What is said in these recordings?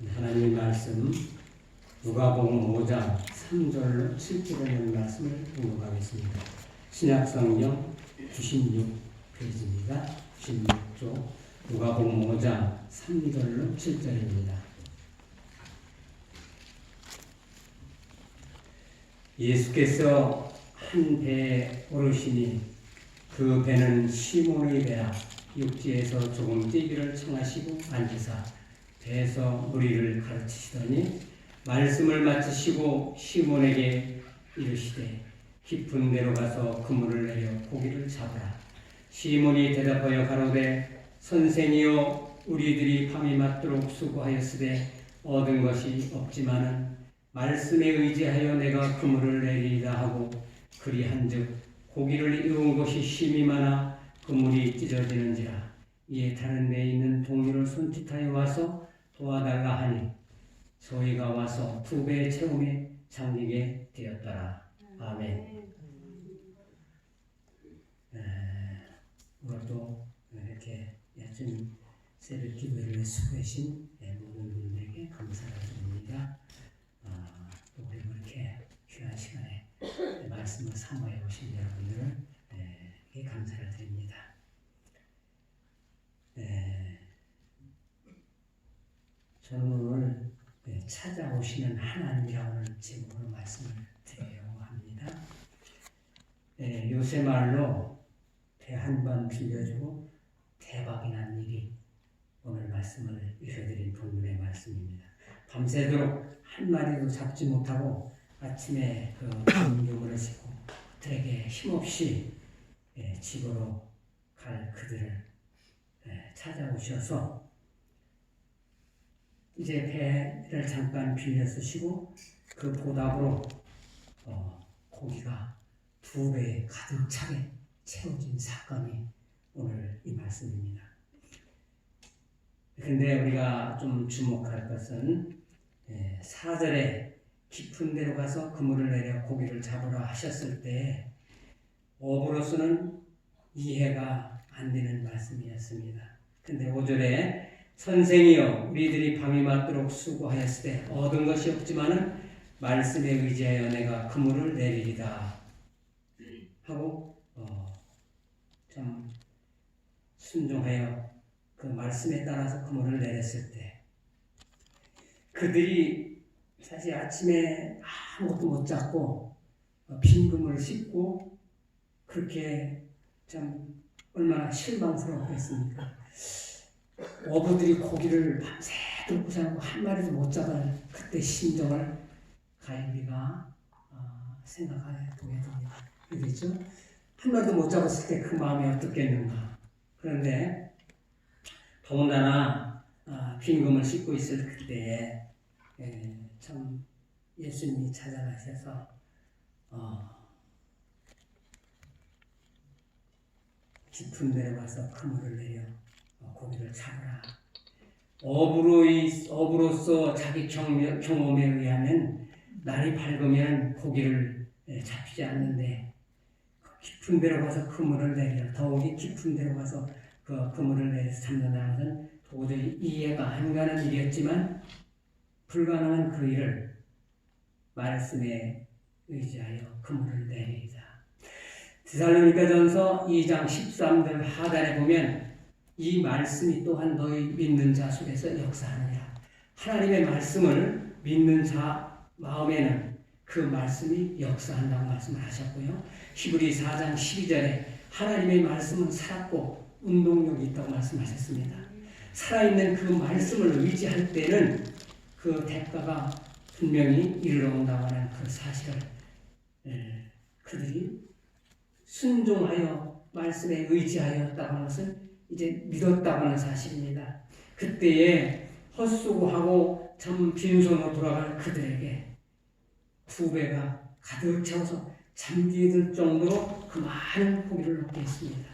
하나님의 말씀 누가복음 5장 3절로 7절에 있는 말씀을 공독하겠습니다. 신약성경 96페이지입니다. 96쪽 누가복음 5장 3절로 7절입니다. 예수께서 한 배에 오르시니 그 배는 시몬의 배라. 육지에서 조금 뛰기를 청하시고 앉으사 배에서 무리를 가르치시더니 말씀을 마치시고 시몬에게 이르시되 깊은 데로 가서 그물을 내려 고기를 잡으라. 시몬이 대답하여 가로되 선생이여 우리들이 밤이 맞도록 수고하였으되 얻은 것이 없지만은 말씀에 의지하여 내가 그물을 내리리라 하고 그리한즉 고기를 이룬 것이 심히 많아 그물이 찢어지는지라. 이에 다른 데에 있는 동료를 손짓하여 와서 도와달라 하니 저희가 와서 2배의 채움에 잠기게 되었더라. 아멘. 오늘도 이렇게 야전 새벽 기도를 수고하신 모든 분들에게 감사를 드립니다. 또 우리 이렇게 귀한 시간에 말씀을 사모해 오신 여러분들에게 감사를 드립니다. 저는 오늘 찾아오시는 하나님이라는 제목으로 말씀을 드리려고 합니다. 요새 말로 배 한 번 빌려주고 대박이 난 일이 오늘 말씀을 읽어드린 본문의 말씀입니다. 밤새도록 한 마리도 잡지 못하고 아침에 그 공중을 싣고 그들에게 힘없이 집으로 갈 그들을 찾아오셔서 이제 배를 잠깐 빌려 쓰시고 그 보답으로 고기가 2배 가득 차게 채워진 사건이 오늘 이 말씀입니다. 그런데 우리가 좀 주목할 것은 4절에 깊은 데로 가서 그물을 내려 고기를 잡으라 하셨을 때 어부로서는 이해가 안 되는 말씀이었습니다. 근데 5절에 선생이여 우리들이 밤이 맞도록 수고하였을 때 얻은 것이 없지만은 말씀에 의지하여 내가 그물을 내리리다 하고 참 순종하여 그 말씀에 따라서 그물을 내렸을 때 그들이 사실 아침에 아무것도 못 잡고 빈 그물을 싣고 그렇게 참 얼마나 실망스러웠겠습니까? 어부들이 고기를 밤새도록 고생하고 한 마리도 못 잡은 그때 심정을 가인비가 생각해 보게 됩니다. 그렇죠? 한 마리도 못 잡았을 때 그 마음이 어떻겠는가. 그런데 더군다나 빈 그물 싣고 있을 그때에 참 예수님이 찾아가셔서 깊은 데로 가서 그물을 내려 고기를 잡으라. 어부로서 자기 경험에 의하면 날이 밝으면 고기를 잡히지 않는데 깊은 데로 가서 그물을 내려 더욱이 깊은 데로 가서 그 그물을 내려서 잡는다는 것은 도저히 이해가 안 가는 일이었지만 불가능한 그 일을 말씀에 의지하여 그물을 내리자. 데살로니가전서 2장 13절 하단에 보면 이 말씀이 또한 너희 믿는 자 속에서 역사하느니라. 하나님의 말씀을 믿는 자 마음에는 그 말씀이 역사한다고 말씀을 하셨고요. 히브리 4장 12절에 하나님의 말씀은 살았고 운동력이 있다고 말씀하셨습니다. 살아있는 그 말씀을 의지할 때는 그 대가가 분명히 이르러온다고 하는 그 사실을 그들이 순종하여 말씀에 의지하였다고 하는 것은 이제 믿었다고 하는 사실입니다. 그때에 헛수고하고 참 빈손으로 돌아갈 그들에게 2배가 가득 채워서 잠기게 될 정도로 그 많은 고기를 얻게 했습니다.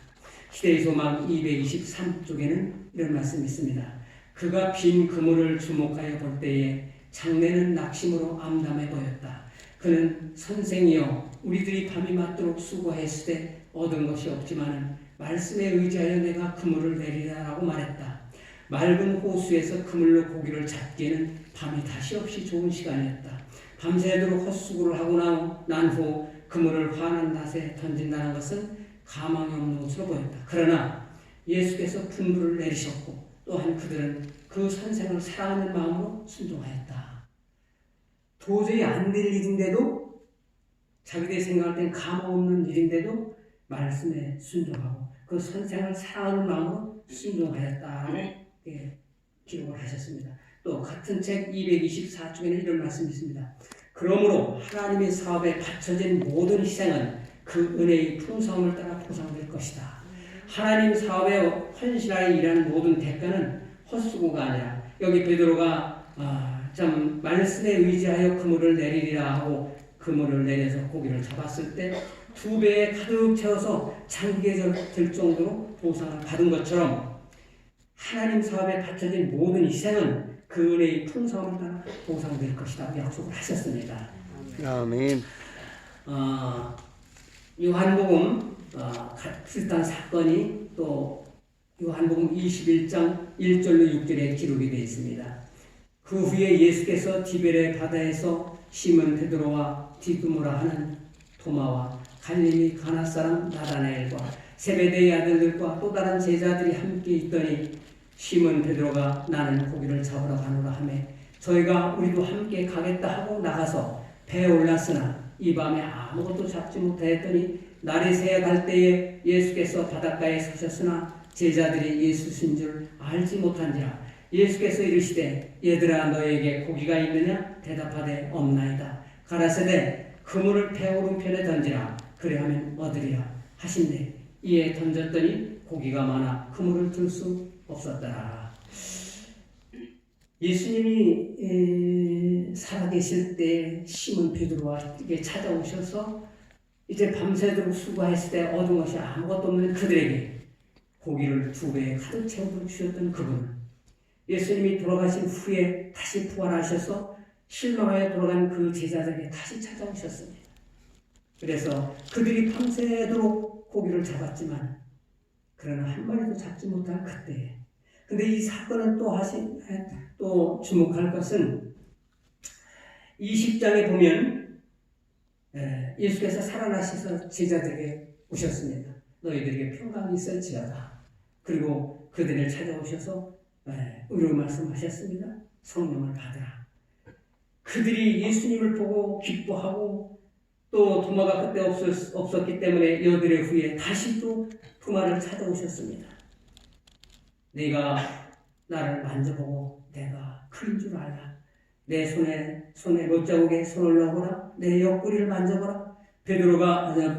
시대의 소망 223쪽에는 이런 말씀이 있습니다. 그가 빈 그물을 주목하여 볼 때에 장내는 낙심으로 암담해 보였다. 그는 선생이여 우리들이 밤이 맞도록 수고했을 때 얻은 것이 없지만은 말씀에 의지하여 내가 그물을 내리라라고 말했다. 맑은 호수에서 그물로 고기를 잡기에는 밤이 다시 없이 좋은 시간이었다. 밤새도록 헛수고를 하고 난 후 그물을 환한 낫에 던진다는 것은 가망이 없는 것으로 보였다. 그러나 예수께서 분부를 내리셨고 또한 그들은 그 선생을 사랑하는 마음으로 순종하였다. 도저히 안 될 일인데도, 자기들이 생각할 땐 가망 없는 일인데도 말씀에 순종하고 그 선생을 사랑하는 마음으로 순종하였다라고 기록을 하셨습니다. 또 같은 책 224쪽에는 이런 말씀이 있습니다. 그러므로 하나님의 사업에 바쳐진 모든 희생은 그 은혜의 풍성함을 따라 보상될 것이다. 하나님 사업에 헌신하여 일하는 모든 대가는 헛수고가 아니라, 여기 베드로가 참 말씀에 의지하여 그물을 내리리라 하고 그물을 내려서 고기를 잡았을 때 2배에 가득 채워서 잠기게 될 정도로 보상을 받은 것처럼 하나님 사업에 바쳐진 모든 희생은 그 은혜의 풍성함을 따라 보상될 것이다 약속을 하셨습니다. 아멘. 요한복음 비슷한 사건이 또 요한복음 21장 1절로 6절에 기록이 되어 있습니다. 그 후에 예수께서 디베레 바다에서 시몬 베드로와 디두모라 하는 토마와 갈릴리 가나 사람 나다나엘과 세베대의 아들들과 또 다른 제자들이 함께 있더니 시몬 베드로가 나는 고기를 잡으러 가노라 하매 저희가 우리도 함께 가겠다 하고 나가서 배에 올랐으나 이 밤에 아무것도 잡지 못하였더니 날이 새어 갈 때에 예수께서 바닷가에 서셨으나 제자들이 예수신 줄 알지 못한지라. 예수께서 이르시되 얘들아 너에게 고기가 있느냐 대답하되 없나이다. 가라사대 그물을 배 오른편에 던지라. 그래하면 얻으리라 하신대 이에 던졌더니 고기가 많아 그물을 들 수 없었더라. 예수님이 살아계실 때 시몬 베드로와 이게 찾아오셔서 이제 밤새도록 수고했을 때 얻은 것이 아무것도 없는 그들에게 고기를 2배에 가득 채워 주셨던 그분, 예수님이 돌아가신 후에 다시 부활하셔서 실망하여 돌아간 그 제자들에게 다시 찾아오셨습니다. 그래서 그들이 밤새도록 고기를 잡았지만 그러나 한 마리도 잡지 못한 그때에, 근데 이 사건은 또 주목할 것은 20장에 보면 예수께서 살아나셔서 제자들에게 오셨습니다. 너희들에게 평강이 있을지어다. 그리고 그들을 찾아오셔서 의로 말씀하셨습니다. 성령을 받으라. 그들이 예수님을 보고 기뻐하고 또 도마가 그때 없었기 때문에 여드레 후에 다시 또 도마를 찾아오셨습니다. 네가 나를 만져보고 내가 그인 줄 알라. 내 손에 못자국에 손을 넣어보라. 내 옆구리를 만져보라.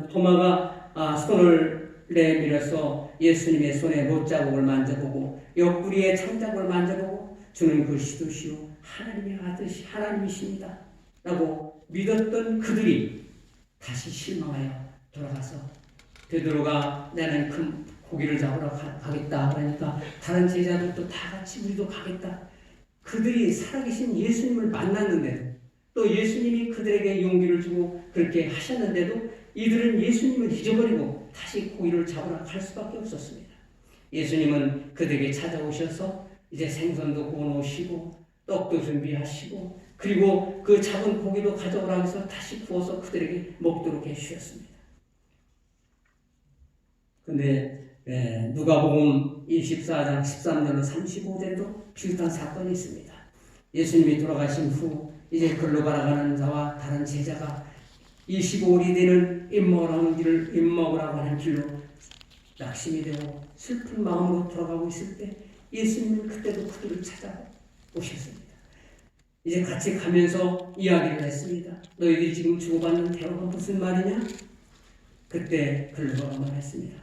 도마가 손을 내밀어서 예수님의 손에 못자국을 만져보고 옆구리에 창자국을 만져보고 주는 그리스도시요 하나님의 아들이 하나님이십니다 라고 믿었던 그들이 다시 실망하여 돌아가서 베드로가 나는 그 고기를 잡으러 가겠다 그러니까 다른 제자들도 다 같이 우리도 가겠다. 그들이 살아계신 예수님을 만났는데도 또 예수님이 그들에게 용기를 주고 그렇게 하셨는데도 이들은 예수님을 잊어버리고 다시 고기를 잡으러 갈 수밖에 없었습니다. 예수님은 그들에게 찾아오셔서 이제 생선도 구워놓으시고 떡도 준비하시고 그리고 그 잡은 고기도 가져오라 해서 다시 구워서 그들에게 먹도록 해주셨습니다. 근데 누가복음 24장 13절로 35절에도 비슷한 사건이 있습니다. 예수님이 돌아가신 후 이제 글로 가라가는 자와 다른 제자가 25일이 되는 임먹으라고 하는 길로 낙심이 되고 슬픈 마음으로 돌아가고 있을 때 예수님은 그때도 그들을 찾아오셨습니다. 이제 같이 가면서 이야기를 했습니다. 너희들이 지금 주고받는 대화가 무슨 말이냐? 그때 글로가 말했습니다.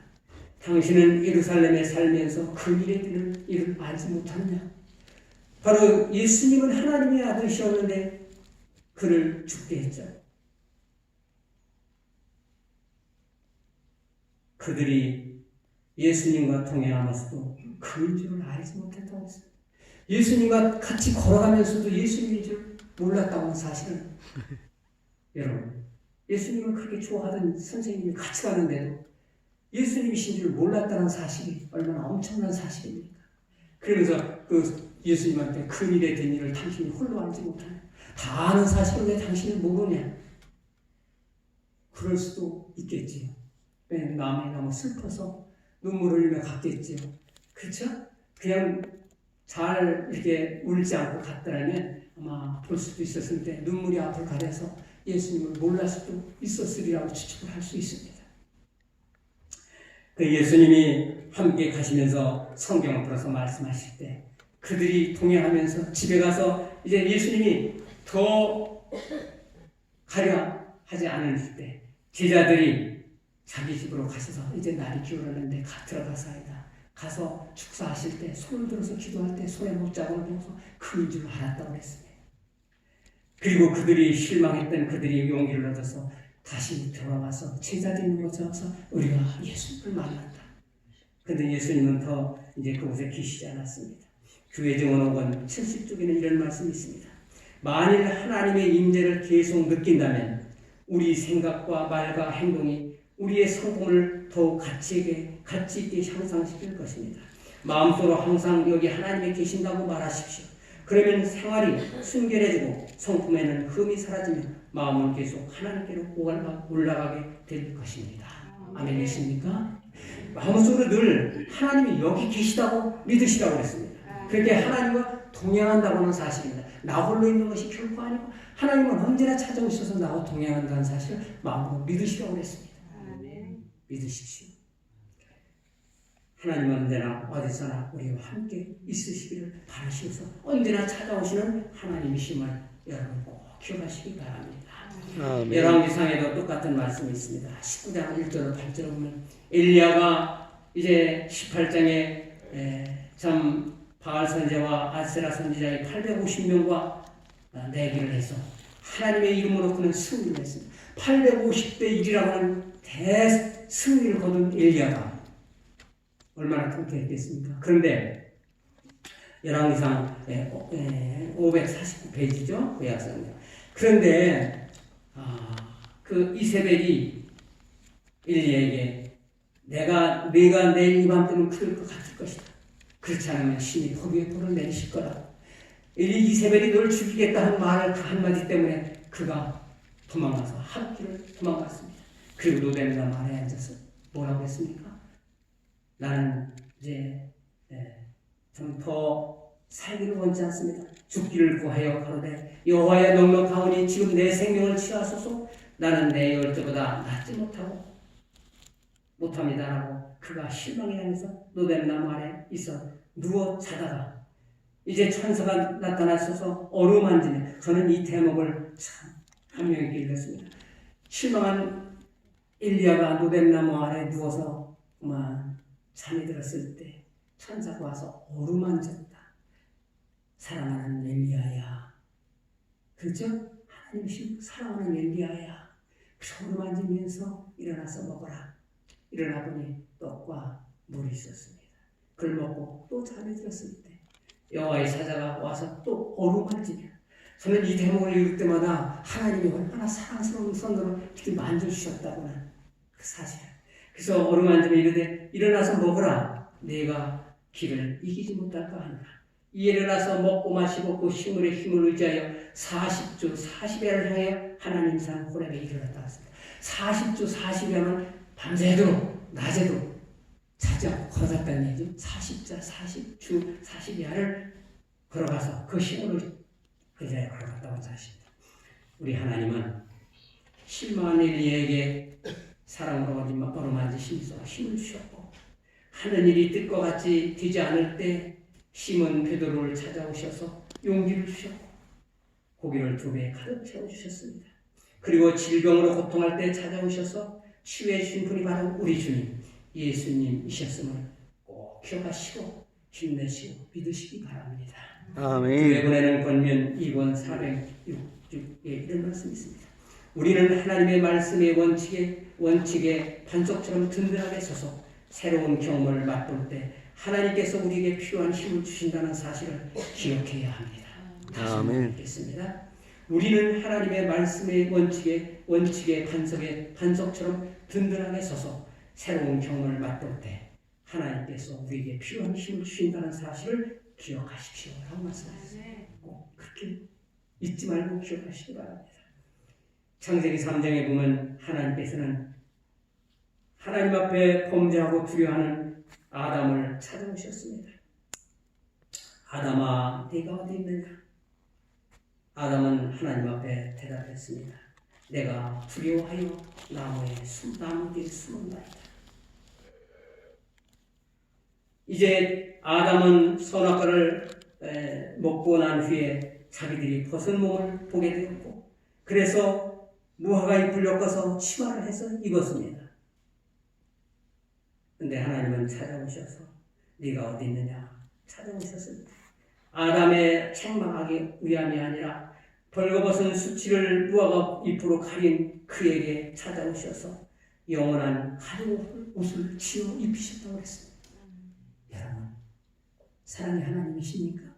당신은 예루살렘에 살면서 그 일에 되는 일을 알지 못하느냐? 바로 예수님은 하나님의 아들이셨는데 그를 죽게 했죠. 그들이 예수님과 동행하면서도 그인 줄을 알지 못했다고 했습니다. 예수님과 같이 걸어가면서도 예수님인 줄 몰랐다고 하는 사실은 여러분, 예수님을 그렇게 좋아하던 선생님이 같이 가는데도 예수님이신 줄 몰랐다는 사실이 얼마나 엄청난 사실입니까? 그러면서 그 예수님한테 그 일에 된 일을 당신이 홀로 알지 못하냐? 다 아는 사실을 왜 당신이 모르냐? 그럴 수도 있겠지요. 마음이 너무 슬퍼서 눈물을 흘리며 갔겠지요. 그렇죠? 그냥 잘 이렇게 울지 않고 갔더라면 아마 볼 수도 있었는데 눈물이 앞을 가려서 예수님을 몰랄 수도 있었으리라고 추측을 할 수 있습니다. 그 예수님이 함께 가시면서 성경을 풀어서 말씀하실 때 그들이 동행하면서 집에 가서 이제 예수님이 더 가려 하지 않을 때 제자들이 자기 집으로 가셔서 이제 날이 기울었는데 들어가사이다. 가서 축사하실 때 손을 들어서 기도할 때 손에 못자국을 보고서 그인 줄 알았다고 했습니다. 그리고 그들이 실망했던 그들이 용기를 얻어서 다시 돌아와서 제자들이 있는 곳에 와서 우리가 예수님을 만났다. 그런데 예수님은 더 이제 그곳에 계시지 않았습니다. 교회 정원 5권 70쪽에는 이런 말씀이 있습니다. 만일 하나님의 임재를 계속 느낀다면 우리 생각과 말과 행동이 우리의 성공을 더욱 가치 있게 향상시킬 것입니다. 마음속으로 항상 여기 하나님이 계신다고 말하십시오. 그러면 생활이 순결해지고 성품에는 흠이 사라지며 마음은 계속 하나님께로 올라가게 될 것입니다. 아멘이십니까? 마음속으로 늘 하나님이 여기 계시다고 믿으시라고 했습니다. 그렇게 하나님과 동행한다고 하는 사실입니다. 나 홀로 있는 것이 결코 아니고 하나님은 언제나 찾아오셔서 나와 동행한다는 사실을 마음으로 믿으시라고 했습니다. 믿으십시오. 하나님은 언제나 어디서나 우리와 함께 있으시기를 바라시면서 언제나 찾아오시는 하나님이심을 여러분 꼭 기억하시기 바랍니다. 열왕기상에도 똑같은 말씀이 있습니다. 19장 1절 8절을 보면 엘리야가 이제 18장에 참 바알 선지자와 아세라 선지자의 850명과 내기를 해서 하나님의 이름으로 그는 승리를 했습니다. 850대 1이라고 하는 대승리를 거둔 엘리야가 얼마나 통쾌했겠습니까? 그런데 열왕기상 549페이지죠. 구약성경. 그런데 그 이세벨이 엘리야에게 내가 내일 이맘때는 그럴 것 같을 것이다. 그렇지 않으면 신이 거기에 불을 내리실 거라. 이세벨이 널 죽이겠다 한 말 한마디 때문에 그가 도망가서 합기를 도망갔습니다. 그리고 노뱀나 말에 앉아서 뭐라고 했습니까? 나는 이제 좀 더 살기를 원치 않습니다. 죽기를 구하여 가로되 여호와여 넉넉하오니 지금 내 생명을 취하소서. 나는 내 열조보다 낫지 못합니다라고 그가 실망이 나면서 노뱀나무 아래 있어 누워 자다가 이제 천사가 나타나셔서 어루만지며 저는 이 대목을 참 감명있게 읽었습니다. 실망한 엘리야가 노뱀나무 아래 누워서 잠이 들었을 때 천사가 와서 어루만졌다. 사랑하는 엘리야야. 그렇죠? 하나님이 사랑하는 엘리야야. 어루만지면서 일어나서 먹어라. 일어나 보니 떡과 물이 있었습니다. 그걸 먹고 또 잠이 들었을 때 여호와의 사자가 와서 또 어루만지며 저는 이 대목을 읽을 때마다 하나님이 얼마나 사랑스러운 손으로 이렇게 만져주셨다고는 그 사실. 그래서 어루만지며 이르되 일어나서 먹으라. 내가 길을 이기지 못할까 하노라. 일어나서 먹고 마시고 그 식물의 힘을 의지하여 40주 40야를 향해 하나님 산 호렙에 이르렀다 했습니다. 40주 40야는 밤새도록 낮에도 자지 않고 걸어갔다는 얘기죠. 40자 40주 40야를 걸어가서 그 식물을 그 자리에 걸어갔다고 사실입니다. 우리 하나님은 실망한 엘리야에게 사랑으로 어루만지시면서 힘을 주셨고 하는 일이 뜻과 같이 되지 않을 때 시몬 베드로를 찾아오셔서 용기를 주셨고 고기를 2배 가득 채워주셨습니다. 그리고 질병으로 고통할 때 찾아오셔서 치유해 주신 분이 바로 우리 주님 예수님이셨음을 꼭 기억하시고 힘내시고 믿으시기 바랍니다. 아멘. 교회 보내는 권면 2권 406쪽에 이런 말씀이 있습니다. 우리는 하나님의 말씀의 원칙에 반석처럼 든든하게 서서 새로운 경험을 맛볼 때 하나님께서 우리에게 필요한 힘을 주신다는 사실을 기억해야 합니다. 다시 한번 읽겠습니다. 우리는 하나님의 말씀의 원칙의 반석처럼 든든하게 서서 새로운 경험을 맛볼 때 하나님께서 우리에게 필요한 힘을 주신다는 사실을 기억하십시오 라고 말씀하셨어요. 꼭 그렇게 잊지 말고 기억하시기 바랍니다. 창세기 3장에 보면 하나님께서는 하나님 앞에 범죄하고 두려워하는 아담을 찾아오셨습니다. 아담아, 네가 어디 있느냐? 아담은 하나님 앞에 대답했습니다. 내가 두려워하여 나무 뒤에 숨었나이다. 이제 아담은 선악과를 먹고 난 후에 자기들이 벗은 몸을 보게 되었고, 그래서 무화과 잎을 엮어서 치마를 해서 입었습니다. 근데 하나님은 찾아오셔서 네가 어디 있느냐 찾아오셨습니다. 아담의 책망하기 위함이 아니라 벌거벗은 수치를 무화과 잎으로 가린 그에게 찾아오셔서 영원한 가죽 옷을 지어 입히셨다고 했습니다. 여러분, 사랑의 하나님이십니까?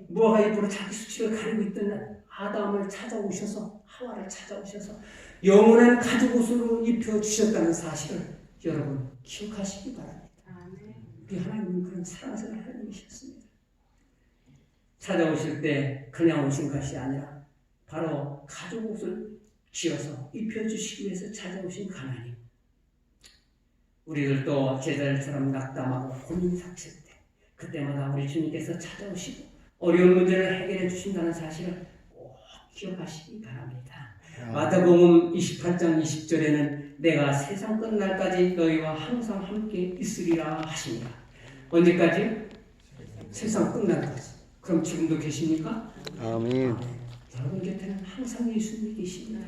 무화과 잎으로 자기 수치를 가리고 있던 아담을 찾아오셔서, 하와를 찾아오셔서 영원한 가죽 옷으로 입혀주셨다는 사실을 여러분 기억하시기 바랍니다. 우리 하나님은 그런 사랑스러운 하나님이셨습니다. 찾아오실 때 그냥 오신 것이 아니라 바로 가죽 옷을 지어서 입혀주시기 위해서 찾아오신 하나님. 우리들도 제자들처럼 낙담하고 고민이 닥칠 때 그때마다 우리 주님께서 찾아오시고 어려운 문제를 해결해 주신다는 사실을 꼭 기억하시기 바랍니다. 마태복음 28장 20절에는 내가 세상 끝날까지 너희와 항상 함께 있으리라 하십니다. 언제까지? 세상 끝날까지. 그럼 지금도 계십니까? 아멘. 여러분 곁에는 항상 예수님이 계십니다.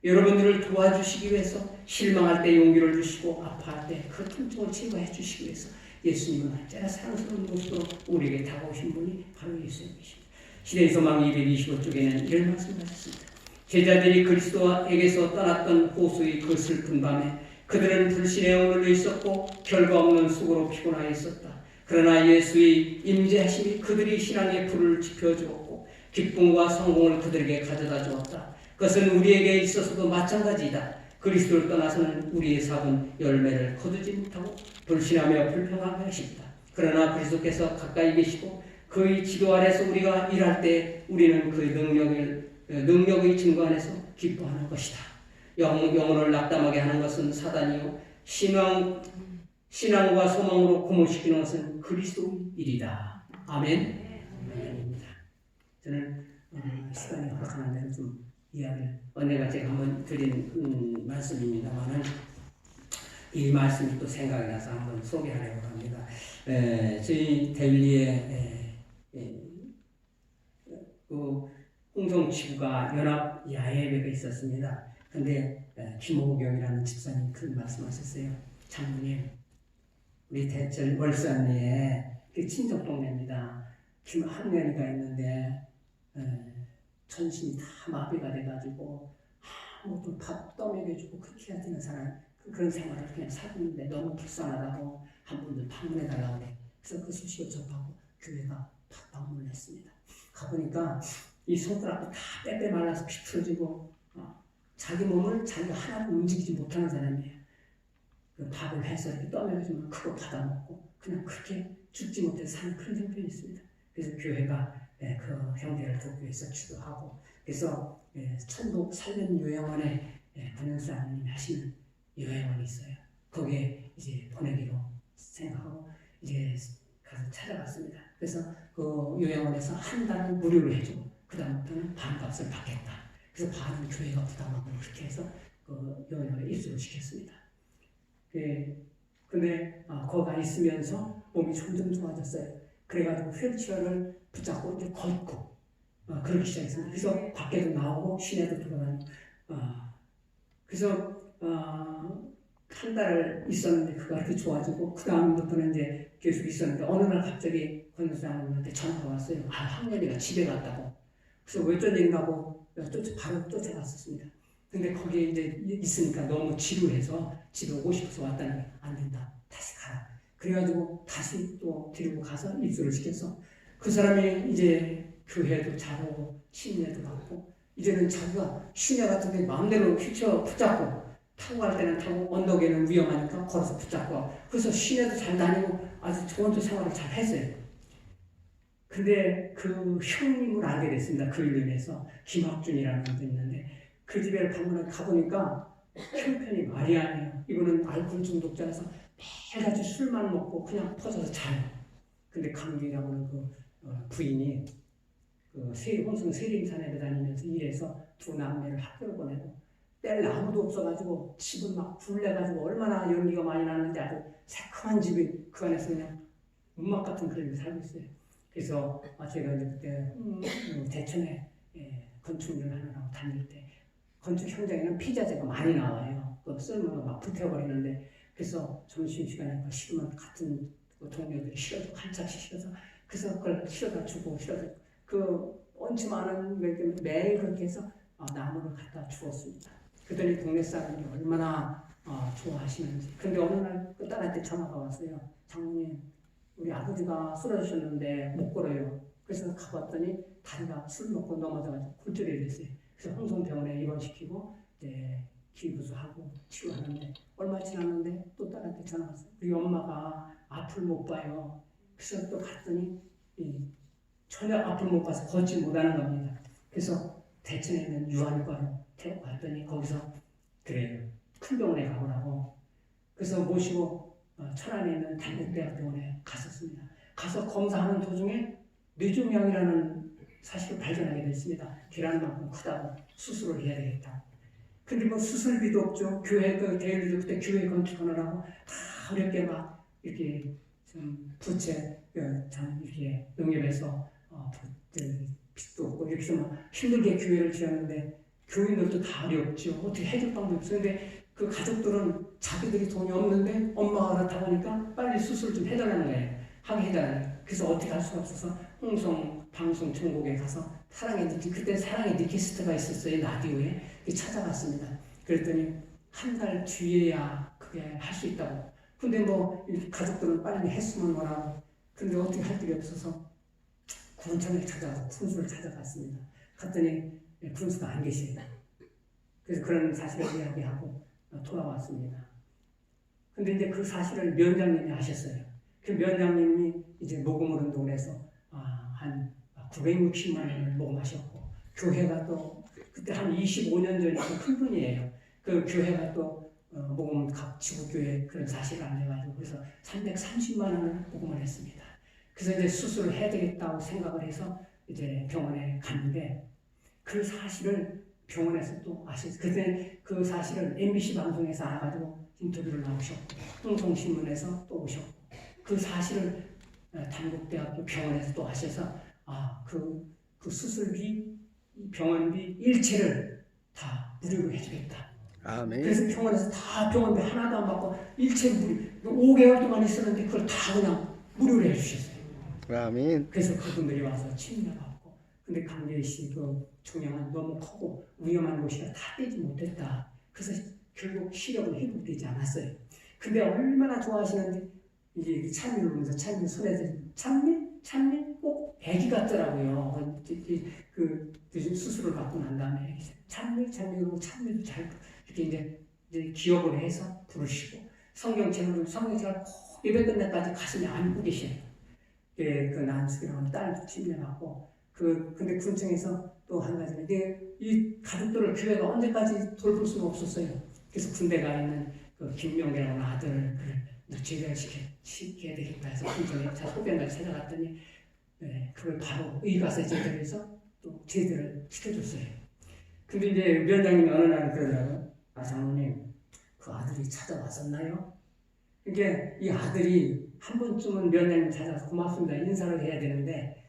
여러분들을 도와주시기 위해서, 실망할 때 용기를 주시고 아파할 때 그 통증을 제거해 주시기 위해서 예수님은 언제나 사랑스러운 모습으로 우리에게 다가오신 분이 바로 예수님이십니다. 시대의 소망 225쪽에는 이런 말씀을 하셨습니다. 제자들이 그리스도에게서 떠났던 호수의 그 슬픈 밤에 그들은 불신에 머물러 있었고 결과 없는 수고로 피곤하여 있었다. 그러나 예수의 임재하심이 그들이 신앙의 불을 지펴주었고 기쁨과 성공을 그들에게 가져다 주었다. 그것은 우리에게 있어서도 마찬가지이다. 그리스도를 떠나서는 우리의 삶은 열매를 거두지 못하고 불신하며 불평하며 하십니다. 그러나 그리스도께서 가까이 계시고 그의 지도 아래서 우리가 일할 때 우리는 그의 능력의 증거 안에서 기뻐하는 것이다. 영혼을 낙담하게 하는 것은 사단이요 신앙과 소망으로 고무시키는 것은 그리스도의 일이다. 아멘. 아멘입니다. 저는 시간이 허락하는 대로 좀 이야기를 언제가 제가 한번 드린 말씀입니다만은 이 말씀이 또 생각이 나서 한번 소개하려고 합니다. 저희 델리에 그 홍성지구가 연합 야외회가 있었습니다. 근데 김호경이라는 집사님 그 말씀하셨어요. 장모님, 우리 대철 월산리에 그 친척 동네입니다. 김학년이가 있는데 전신이 다 마비가 돼가지고 아무것도 밥 떠먹여주고 그렇게 해야 되는 사람, 그런 생활을 그냥 살고 있는데 너무 불쌍하다고 한 분들 방문해달라고 그래. 그래서 그 소식을 접하고 교회가 방문을 했습니다. 가보니까 이 손가락도 다 빼빼 말라서 비틀어지고 자기 몸을 자기가 하나도 움직이지 못하는 사람이에요. 그 밥을 해서 이렇게 떠먹여주면 그거 받아먹고 그냥 그렇게 죽지 못해서 사는 그런 형편이 있습니다. 그래서 교회가 그 형제를 돕기 위해서 기도하고, 그래서 천국 살림 요양원에 권영사님이 하시는 요양원이 있어요. 거기에 이제 보내기로 생각하고 이제 가서 찾아갔습니다. 그래서 그 요양원에서 한 달은 무료로 해주고 그 다음부터는 반값을 받겠다. 그래서 반은 교회가 부담하고 그렇게 해서 그 요양원에 입소를 시켰습니다. 근데 거기 있으면서 몸이 점점 좋아졌어요. 그래가지고 휠체어를 붙잡고 이제 걷고 그렇게 시작했습니다. 그래서 밖에도 나오고 시내도 돌아다니고 그래서 한 달을 있었는데 그가 이렇게 좋아지고 그 다음부터는 이제 계속 있었는데 어느 날 갑자기 권사님한테 전화가 왔어요. 학년이가 집에 갔다고. 그래서 왜 쫓긴다고 바로 쫓아갔었습니다. 근데 거기에 이제 있으니까 너무 지루해서 집에 오고 싶어서 왔다니 안 된다. 다시 가라. 그래가지고 다시 또 데리고 가서 입소를 시켜서 그 사람이 이제 교회도 잘하고 침례도 받고 이제는 자기가 시내 같은 데 마음대로 휘쳐 붙잡고 타고 갈 때는 타고 언덕에는 위험하니까 걸어서 붙잡고 그래서 시내도 잘 다니고 아주 좋은 생활을 잘 했어요. 근데 그 형님을 알게 됐습니다. 그 일로 인해서 김학준이라는 분도 있는데 그 집에 방문을 가보니까 형편이 말이 아니에요. 이분은 알코올 중독자라서 매일같이 술만 먹고 그냥 퍼져서 자요. 근데 강규라고는 그 부인이 그 홍성 세림산에 다니면서 일해서 두 남매를 학교를 보내고 뗄 나무도 없어가지고 집은 막 불내가지고 얼마나 연기가 많이 나는지 아주 새콤한 집이 그 안에서 그냥 운막 같은 그런 데 살고 있어요. 그래서 제가 이제 그때 대천에 건축일을 하느라고 다닐 때 건축 현장에는 피자재가 많이 나와요. 그 썰면 막 불태워버리는데 그래서 점심시간에 그 식으면 같은 그 동료들이 실어서 한 짝씩 실어서 그래서 그걸 실어다 주고 실어서 그 원치 많은 매일 그렇게 해서 나무를 갖다 주었습니다. 그랬더니 동네 사람들이 얼마나 좋아하시는지. 근데 어느 날 그 딸한테 전화가 왔어요. 장모님 우리 아버지가 쓰러지셨는데 못 걸어요. 그래서 가봤더니 다리가 술 먹고 넘어져가지고 굴절이 됐어요. 그래서 홍성병원에 입원시키고 이제 기부수하고 치료하는데 얼마 지났는데 또 딸한테 전화 왔어요. 우리 엄마가 앞을 못 봐요. 그래서 또 갔더니 전혀 앞을 못 봐서 걷지 못하는 겁니다. 그래서 대천에 있는 유한과로 데리고 갔더니 거기서 그래요. 큰 병원에 가보라고. 그래서 모시고 천안에 있는 단국대학병원에 갔었습니다. 가서 검사하는 도중에 뇌종양이라는 사실을 발견하게 됐습니다. 계란만큼 크다고 수술을 해야 되겠다. 근데 뭐 수술비도 없죠. 교회 대일도 그때 교회 건축하느라고 다 어렵게 막 이렇게 좀 부채 이렇게 농협에서 빚도 없고 이렇게 해서 막 힘들게 교회를 지었는데 교인들도 다 어렵죠. 어떻게 해줄 방법이 없어요. 근데 그 가족들은 자기들이 돈이 없는데 엄마가 그렇다고 하니까 빨리 수술 좀 해달라는 거예요. 하게 해달라는 거예요. 그래서 어떻게 할 수가 없어서 홍성 방송 전국에 가서 사랑의 니키 그때 사랑의 니키스트가 있었어요. 라디오에 찾아갔습니다. 그랬더니 한 달 뒤에야 그게 할 수 있다고. 근데 뭐 가족들은 빨리 했으면 뭐라고. 근데 어떻게 할 길이 없어서 군청에 찾아가서 군수를 찾아갔습니다. 갔더니 군수가 안 계십니다. 그래서 그런 사실을 이야기하고 돌아왔습니다. 근데 이제 그 사실을 면장님이 아셨어요. 그 면장님이 이제 모금을 운동을 해서 한 960만 원을 모금하셨고 교회가 또 그때 한 25년 전에 큰 분이에요. 그 교회가 또 모금 각 지구교회 그런 사실을 알려가지고 그래서 330만 원을 모금을 했습니다. 그래서 이제 수술을 해야 되겠다고 생각을 해서 이제 병원에 갔는데 그 사실을 병원에서 또 아셨어요. 그때 그 사실을 MBC 방송에서 알아가지고 인터뷰를 나오셨고 홍성신문에서 또 오셨고 그 사실을 단국대학교 병원에서 또 하셔서 그 수술비, 병원비 일체를 다 무료로 해주겠다. 아멘. 그래서 병원에서 다 병원비 하나도 안 받고 일체 무료 5개월 동안 있었는데 그걸 다 그냥 무료로 해주셨어요. 아멘. 그래서 그분들이 와서 침례받고 근데 강계시 그 종양은 너무 크고 위험한 곳이라 다 떼지 못했다. 그래서 결국 시력은 회복되지 않았어요. 근데 얼마나 좋아하시는지 이게 찬미를 보면서 찬미 손에서 찬미 꼭 애기 같더라고요. 그 수술을 받고 난 다음에 찬미로 찬미도 잘 이렇게 이제 기억을 해서 부르시고 성경책을 꼭 예배 끝날까지 가슴에 안고 계셔요. 그 난숙이라고 딸 침례받고 근데 군청에서 또 한 가지는 이 가족들을 교회가 언제까지 돌볼 수는 없었어요. 그래서 군대 가 있는 그 김명계라는 아들을 제대를 시켜야 되겠다 해서 군청에 소변을 찾아갔더니 그걸 바로 의가서 제대를 해서 또 제대를 시켜줬어요. 근데 이제 위원장님이 어느 날 그러더라고요. 장모님 그 아들이 찾아왔었나요? 이게 이 아들이 한 번쯤은 위원장님 찾아서 고맙습니다 인사를 해야 되는데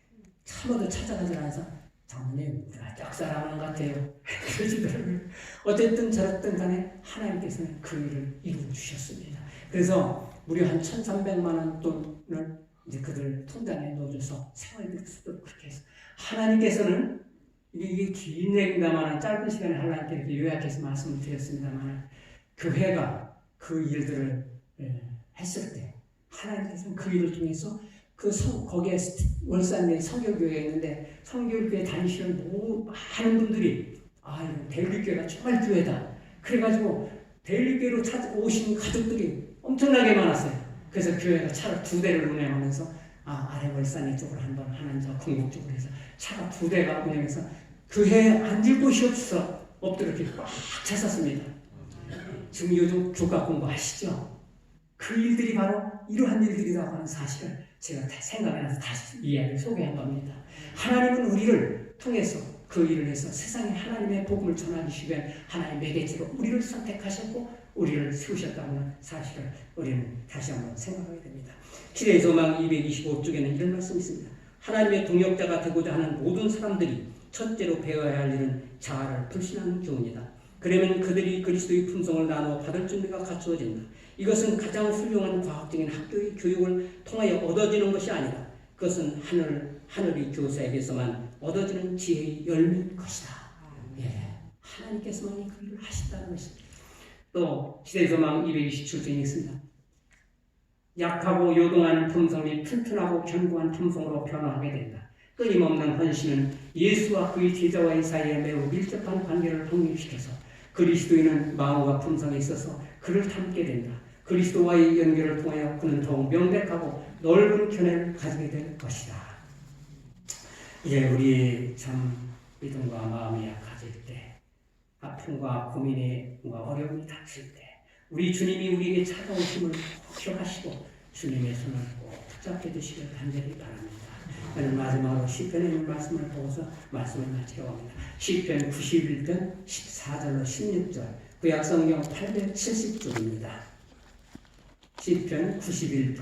참아도 찾아가지 않아서 장모님 우리가 짝사랑하는 것 같아요. 그러시더라고요. 어쨌든 저랬든 간에 하나님께서는 그 일을 이루어주셨습니다. 그래서 무려 한 1,300만 원 돈을 이제 그들 통장에 넣어줘서 생활비를 쓰도록 그렇게 해서 하나님께서는 이게 긴 얘기입니다만 짧은 시간에 하나님께 이렇게 요약해서 말씀을 드렸습니다만 교회가 그 일들을 했을 때 하나님께서는 그 일을 통해서 거기에 월산에 성교교회가 있는데 성교교회 다니시는 많은 분들이 이거 대일교회가 정말 교회다. 그래가지고 대일교회로 오신 가족들이 엄청나게 많았어요. 그래서 교회가 차를 2대를 운행하면서 아래월산 이쪽으로 한번 하는 저 궁곡 쪽으로 해서 차가 2대가 운행해서 교회에 앉을 곳이 없어서 엎드려 이렇게 꽉 찼었습니다. 지금 요즘 교과 공부하시죠? 그 일들이 바로 이러한 일들이라고 하는 사실을 제가 생각이 나서 다시 이야기를 소개한 겁니다. 하나님은 우리를 통해서 그 일을 해서 세상에 하나님의 복음을 전하기 위해 하나님의 매개체로 우리를 선택하셨고 우리를 세우셨다는 사실을 우리는 다시 한번 생각하게 됩니다. 기대의 소망 225쪽에는 이런 말씀이 있습니다. 하나님의 동역자가 되고자 하는 모든 사람들이 첫째로 배워야 할 일은 자아를 불신하는 교훈이다. 그러면 그들이 그리스도의 품성을 나누어 받을 준비가 갖추어진다. 이것은 가장 훌륭한 과학적인 학교의 교육을 통하여 얻어지는 것이 아니라 그것은 하늘의 교사에게서만 얻어지는 지혜의 열매인 것이다. 하나님께서만 그 일을 하신다는 것입니다. 또 시대소망 227쪽에 있습니다. 약하고 요동하는 품성이 튼튼하고 견고한 품성으로 변화하게 된다. 끊임없는 헌신은 예수와 그의 제자와의 사이에 매우 밀접한 관계를 확립시켜서 그리스도인은 마음과 품성에 있어서 그를 닮게 된다. 그리스도와의 연결을 통하여 그는 더욱 명백하고 넓은 견해를 가지게 될 것이다. 이제 우리 참 믿음과 마음이 약해질 때, 아픔과 고민과 어려움이 닥칠 때, 우리 주님이 우리에게 찾아오심을 꼭 기억하시고 주님의 손을 꼭 붙잡게 되시길 간절히 바랍니다. 저는 마지막으로 시편에 있는 말씀을 보고서 말씀을 마치려고 합니다. 시편 91편 14절로 16절, 구약성경 870쪽입니다. 시편 91편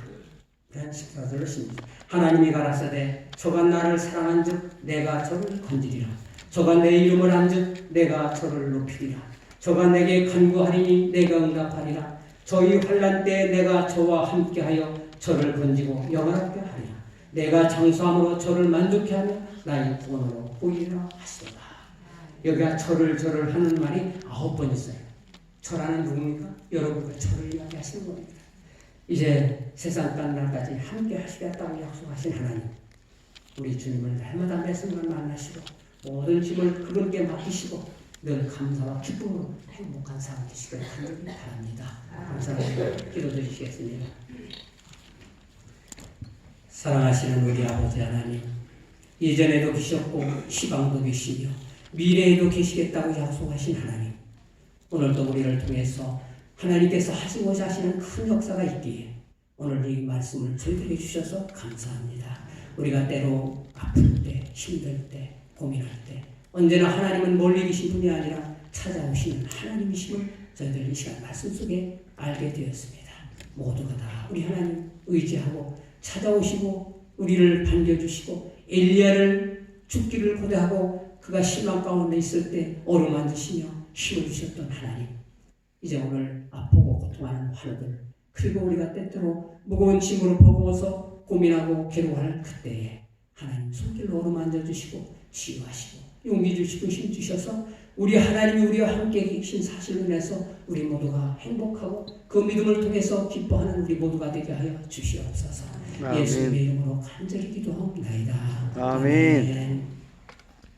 14절로 16절. 하나님이 가라사대 저가 나를 사랑한즉 내가 저를 건지리라. 저가 내 이름을 안즉 내가 저를 높이리라. 저가 내게 간구하리니 내가 응답하리라. 저희 환난 때에 내가 저와 함께하여 저를 건지고 영원하게 하리라. 내가 장수함으로 저를 만족케 하며 나의 구원으로 보이리라 하시도다. 여기가 저를 하는 말이 9번 있어요. 저라는 누굽니까? 여러분과 저를 이야기하시는 겁니다. 이제 세상 끝날까지 함께 하시겠다고 약속하신 하나님, 우리 주님을 날마다 매 순간 만나시고 모든 짐을 그분께 맡기시고 늘 감사와 기쁨으로 행복한 삶 되시길 간절히 바랍니다. 감사합니다. 기도드리시겠습니다. 사랑하시는 우리 아버지 하나님, 이전에도 계셨고 시방도 계시며 미래에도 계시겠다고 약속하신 하나님, 오늘도 우리를 통해서 하나님께서 하시고자 하시는 큰 역사가 있기에 오늘 이 말씀을 저희들에게 주셔서 감사합니다. 우리가 때로 아플 때, 힘들 때, 고민할 때 언제나 하나님은 멀리 계신 분이 아니라 찾아오시는 하나님이심을 저희들 이 시간 말씀 속에 알게 되었습니다. 모두가 다 우리 하나님 의지하고 찾아오시고 우리를 반겨주시고 엘리야를 죽기를 고대하고 그가 실망 가운데 있을 때 어루만지시며 힘을 주셨던 하나님, 이제 오늘 아프고 고통하는 환우들, 그리고 우리가 때때로 무거운 짐으로 버거워서 고민하고 괴로워할 그때에 하나님 손길로 어루만져주시고 치유하시고 용기 주시고 힘 주셔서 우리 하나님이 우리와 함께 계신 사실로 인해서 우리 모두가 행복하고 그 믿음을 통해서 기뻐하는 우리 모두가 되게 하여 주시옵소서. 예수님의 이름으로 간절히 기도하옵나이다. 아멘.